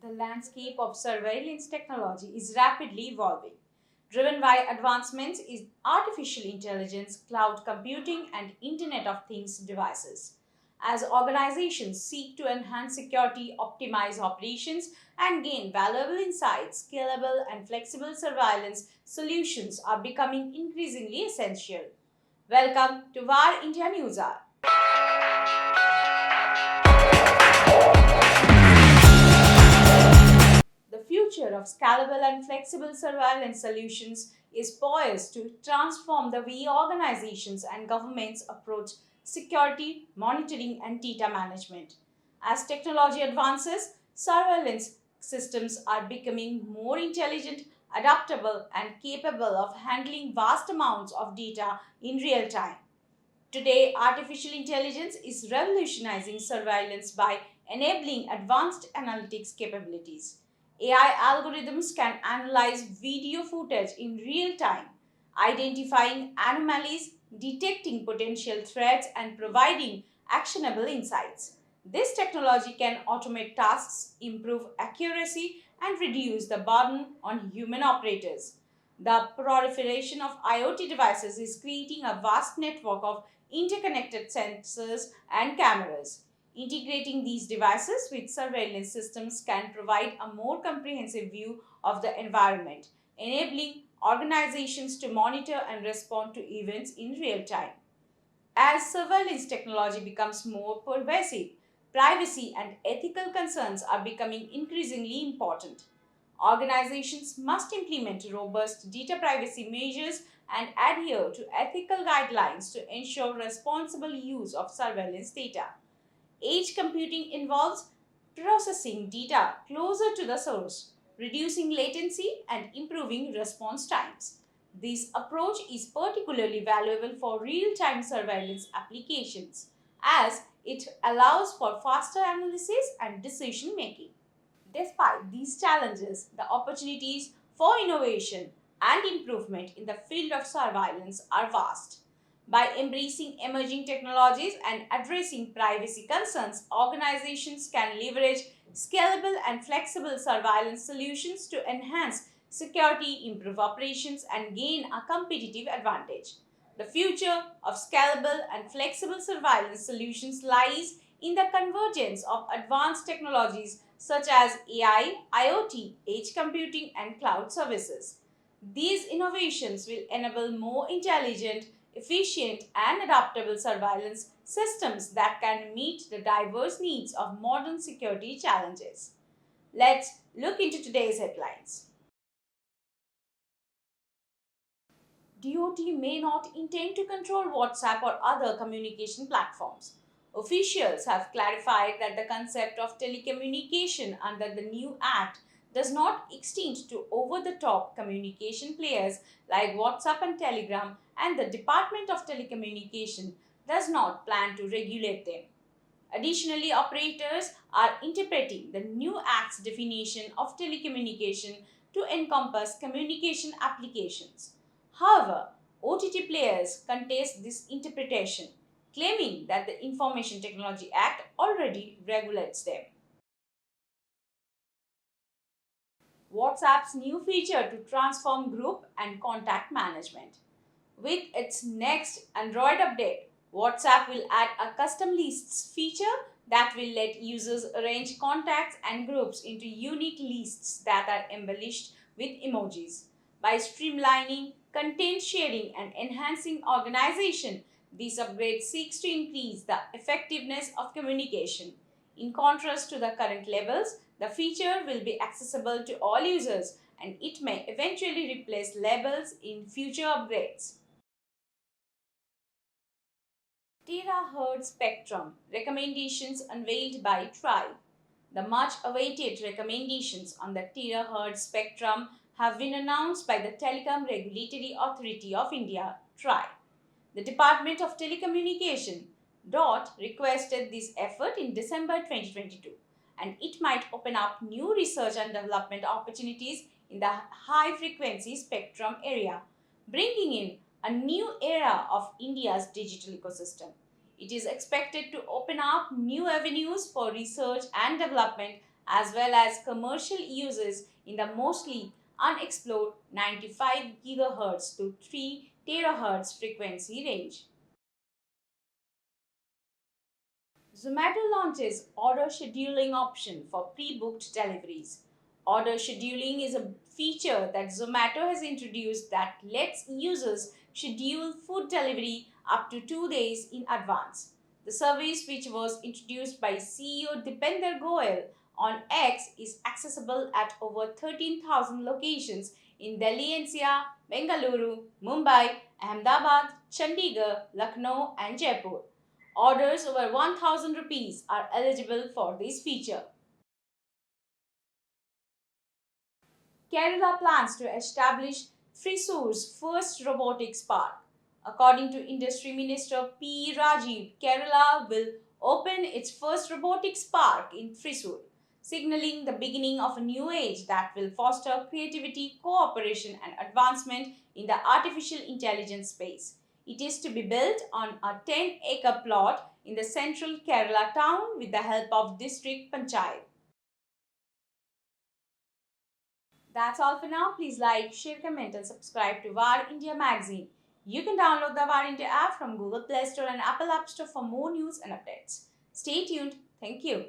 The landscape of surveillance technology is rapidly evolving, driven by advancements in artificial intelligence, cloud computing, and Internet of Things devices. As organizations seek to enhance security, optimize operations, and gain valuable insights, scalable and flexible surveillance solutions are becoming increasingly essential. Welcome to VAR India News Hour. The future of scalable and flexible surveillance solutions is poised to transform the way organizations and governments approach security, monitoring, and data management. As technology advances, surveillance systems are becoming more intelligent, adaptable, and capable of handling vast amounts of data in real time. Today, artificial intelligence is revolutionizing surveillance by enabling advanced analytics capabilities. AI algorithms can analyze video footage in real time, identifying anomalies, detecting potential threats, and providing actionable insights. This technology can automate tasks, improve accuracy, and reduce the burden on human operators. The proliferation of IoT devices is creating a vast network of interconnected sensors and cameras. Integrating these devices with surveillance systems can provide a more comprehensive view of the environment, enabling organizations to monitor and respond to events in real time. As surveillance technology becomes more pervasive, privacy and ethical concerns are becoming increasingly important. Organizations must implement robust data privacy measures and adhere to ethical guidelines to ensure responsible use of surveillance data. Edge computing involves processing data closer to the source, reducing latency and improving response times. This approach is particularly valuable for real time surveillance applications as it allows for faster analysis and decision making. Despite these challenges, the opportunities for innovation and improvement in the field of surveillance are vast. By embracing emerging technologies and addressing privacy concerns, organizations can leverage scalable and flexible surveillance solutions to enhance security, improve operations, and gain a competitive advantage. The future of scalable and flexible surveillance solutions lies in the convergence of advanced technologies such as AI, IoT, edge computing, and cloud services. These innovations will enable more intelligent, efficient, and adaptable surveillance systems that can meet the diverse needs of modern security challenges. Let's look into today's headlines. DOT may not intend to control WhatsApp or other communication platforms. Officials have clarified that the concept of telecommunication under the new act does not extend to over the top communication players like WhatsApp and Telegram, and the Department of Telecommunication does not plan to regulate them. Additionally, operators are interpreting the new Act's definition of telecommunication to encompass communication applications. However, OTT players contest this interpretation, claiming that the Information Technology Act already regulates them. WhatsApp's new feature to transform group and contact management. With its next Android update, WhatsApp will add a custom lists feature that will let users arrange contacts and groups into unique lists that are embellished with emojis. By streamlining content sharing and enhancing organization, this upgrade seeks to increase the effectiveness of communication. In contrast to the current levels, the feature will be accessible to all users and it may eventually replace labels in future upgrades. Terahertz spectrum recommendations unveiled by TRI. The much awaited recommendations on the terahertz spectrum have been announced by the Telecom Regulatory Authority of India, TRI. The Department of Telecommunication DOT requested this effort in December 2022, and it might open up new research and development opportunities in the high frequency spectrum area, bringing in a new era of India's digital ecosystem. It is expected to open up new avenues for research and development as well as commercial uses in the mostly unexplored 95 GHz to 3 THz frequency range. Zomato launches order scheduling option for pre-booked deliveries. Order scheduling is a feature that Zomato has introduced that lets users schedule food delivery up to 2 days in advance. The service, which was introduced by CEO Dipender Goyal on X, is accessible at over 13,000 locations in Delhi NCR, Bengaluru, Mumbai, Ahmedabad, Chandigarh, Lucknow, and Jaipur. Orders over 1000 rupees are eligible for this feature. Kerala plans to establish Thrisur's first robotics park. According to Industry Minister P. Rajiv, Kerala will open its first robotics park in Thrissur, signaling the beginning of a new age that will foster creativity, cooperation, and advancement in the artificial intelligence space. It is to be built on a 10-acre plot in the central Kerala town with the help of district panchayat. That's all for now. Please like, share, comment, and subscribe to VAR India magazine. You can download the VAR India app from Google Play Store and Apple App Store for more news and updates. Stay tuned. Thank you.